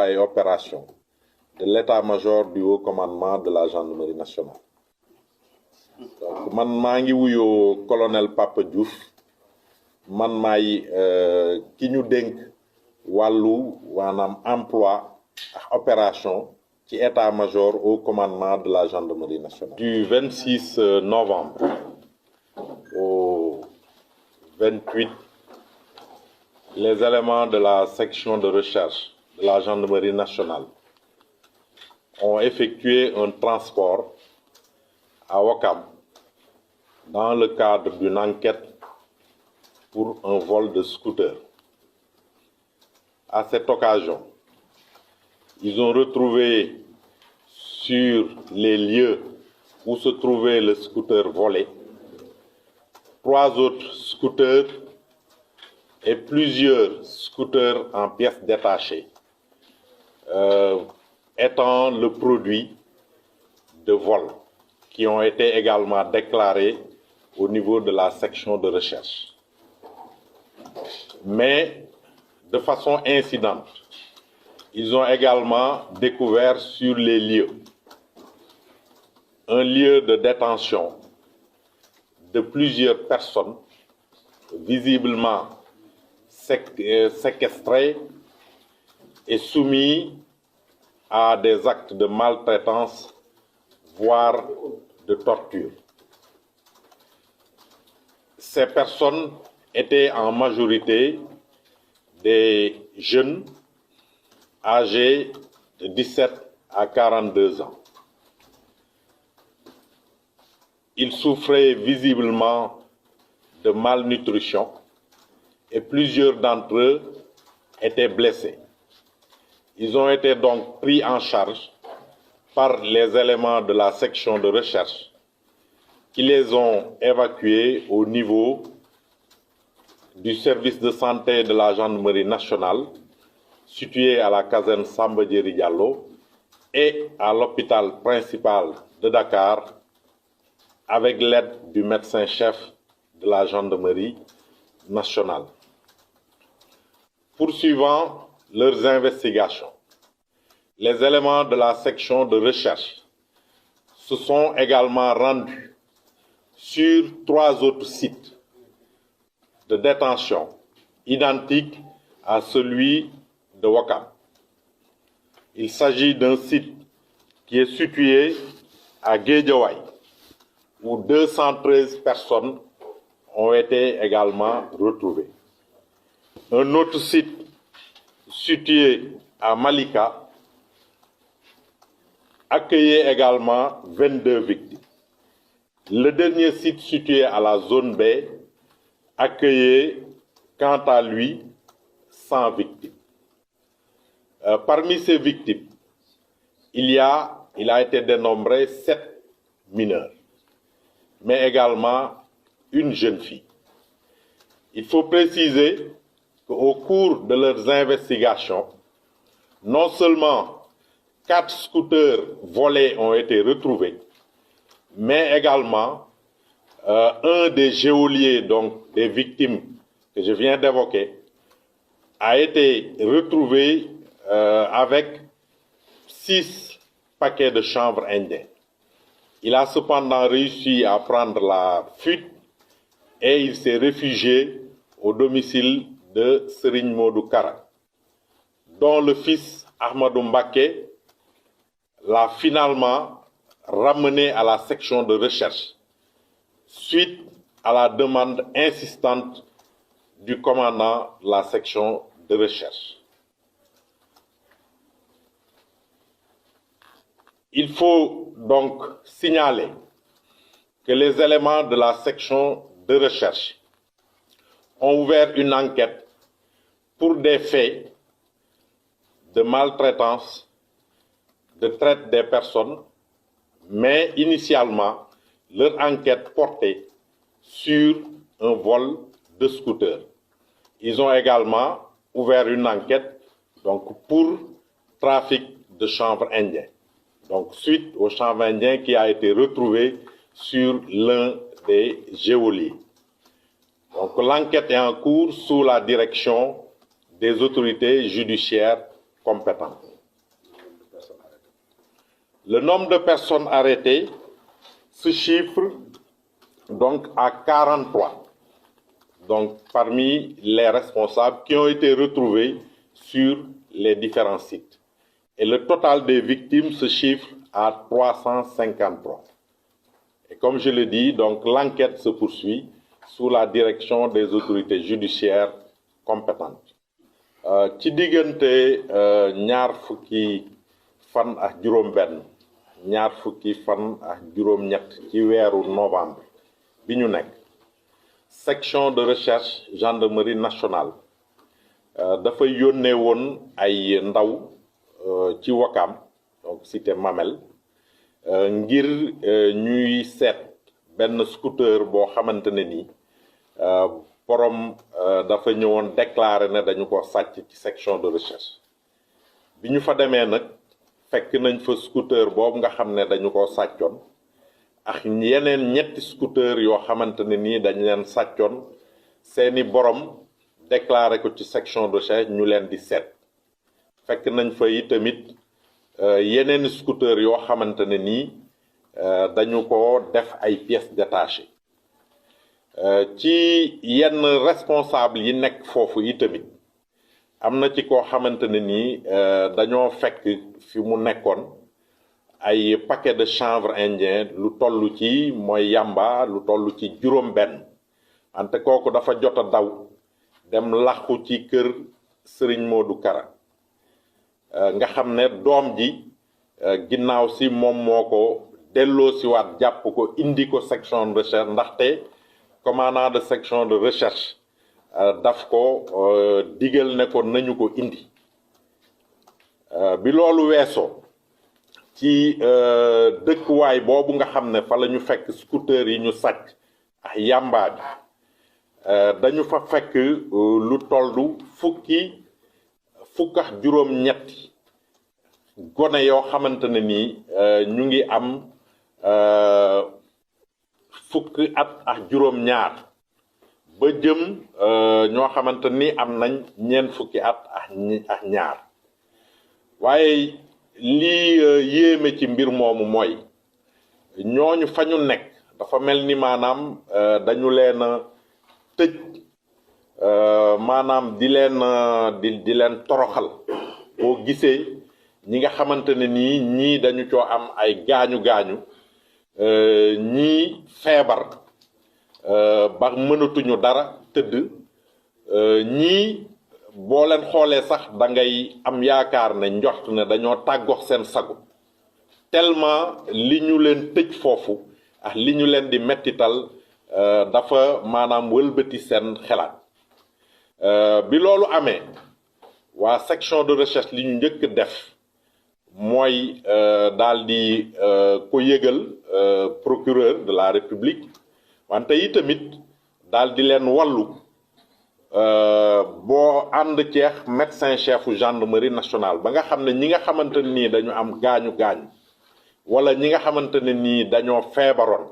combat et opérations de l'état-major du haut commandement de la gendarmerie nationale. Donc man maa ngi wuyoo colonel Papa Diouf man maay ki ñu dénk wàllu maanaam emploi ak opération ci état-major au commandement de la gendarmerie nationale. Du 26 novembre au 28, les éléments de la section de recherche de la gendarmerie nationale ont effectué un transport à Ouakam dans le cadre d'une enquête pour un vol de scooter. À cette occasion, ils ont retrouvé sur les lieux où se trouvait le scooter volé 3 autres scooters et plusieurs scooters en pièces détachées, étant le produit de vol, qui ont été également déclarés au niveau de la section de recherche. Mais de façon incidente, ils ont également découvert sur les lieux un lieu de détention de plusieurs personnes visiblement séquestrées et soumises à des actes de maltraitance, voire de torture. Ces personnes étaient en majorité des jeunes âgés de 17 à 42 ans. Ils souffraient visiblement de malnutrition et plusieurs d'entre eux étaient blessés. Ils ont été donc pris en charge par les éléments de la section de recherche qui les ont évacués au niveau du service de santé de la gendarmerie nationale situé à la caserne Samba Diéry Diallo et à l'hôpital principal de Dakar avec l'aide du médecin-chef de la gendarmerie nationale. Poursuivant leurs investigations, les éléments de la section de recherche se sont également rendus sur 3 autres sites de détention identiques à celui de Ouakam. Il s'agit d'un site qui est situé à Guédiawaye, où 213 personnes ont été également retrouvées. Un autre site situé à Malika accueillait également 22 victimes. Le dernier site situé à la zone B accueillait quant à lui 100 victimes. Parmi ces victimes, il a été dénombré 7 mineurs, mais également une jeune fille. Il faut préciser qu'au cours de leurs investigations, non seulement 4 scooters volés ont été retrouvés, mais également un des geôliers, donc des victimes que je viens d'évoquer, a été retrouvé avec 6 paquets de chanvre indien. Il a cependant réussi à prendre la fuite et il s'est réfugié au domicile de Serigne Modou Kara, dont le fils Ahmadou Mbaké l'a finalement ramené à la section de recherche suite à la demande insistante du commandant de la section de recherche. Il faut donc signaler que les éléments de la section de recherche ont ouvert une enquête pour des faits de maltraitance, de traite des personnes, mais initialement, leur enquête portait sur un vol de scooter. Ils ont également ouvert une enquête donc, pour trafic de chanvre indien. Donc, suite au chanvre indien qui a été retrouvé sur l'un des geôliers. Donc, l'enquête est en cours sous la direction des autorités judiciaires compétentes. Le nombre de personnes arrêtées se chiffre donc à 43. Donc parmi les responsables qui ont été retrouvés sur les différents sites. Et le total des victimes se chiffre à 353. Et comme je le dis, donc l'enquête se poursuit sous la direction des autorités judiciaires compétentes. Ci diggante ñaar fukki fan ak juróom-benn ñaar fukki fan ak juróom-ñett ci weeru novembre bi ñu nekk section de recherche gendarmerie nationale dafa yónnee woon ay ndaw ci Ouakam donc cité Mamel ngir ñuy seet benn scooter boo xamante ne nii borom dafa ñëwoon déclaré ne dañu ko sàcc ci section de recherche bi ñu fa demee nag fekk nañ fa scooter boobu nga xam ne dañu ko sàccoon ak yeneen ñetti scooter yoo xamante ne nii dañ leen sàccoon seeni borom déclaré ko ci section de recherche ñu leen di seet fekk nañ fa yi tamit yeneen scooter yoo xamante ne nii dañu ko def ay pièces détachées ci yenn responsable yi nekk foofu yi tamit am na ci koo xamante ne nii dañoo fekk fi mu nekkoon ay paquet de chanvre indien lu toll ci mooy yamba lu toll ci juróom-benn wante kooku dafa jot a daw dem laxu ci kër Serigne Modou Kara nga xam ne doom ji ginnaaw si moom moo ko delloo si waat jàpp ko indi ko section de recherche ndaxte commandant de section de recherche daf ko digal ne ko nañu ko indi bi loolu weesoo ci dëkkuwaay boobu nga xam ne fa la ñu fekk scooter yi ñu sàcc ak yamba bi dañu fa fekk lu tollu fukk ak juróom-ñetti gone yoo xamante ne nii ñu ngi am fukki at ak juróom-ñaar ba jëm ñoo xamante ni am nañ ñeent fukki at ak ñaar waaye lii yéeme ci mbir moomu mooy ñooñu fa ñu nekk dafa mel ni maanaam dañu leen a tëj maanaam di leen toroxal boo gisee ñi nga xamante ne nii ñii dañu coo am ay gaañu-gaañu ñii feebar ba mënatuñu dara tëdd ñii boo leen xoolee sax da ngay am yaakaar ne njort ne dañoo tàggox seen sago tellement li ñu leen tëj foofu ak li ñu leen di mettital dafa maanaam wëlbati seen xelaat bi loolu amee waa section de recherche li ñu njëkk def mooy daal di ko yëgal procureur de la république wante yi tamit daal di leen wàllu boo ànd ceex médecin chefu gendarmerie nationale ba nga xam ne ñi nga xamante ne nii dañu am gaañu-gaañu wala ñi nga xamante ne nii dañoo feebaroon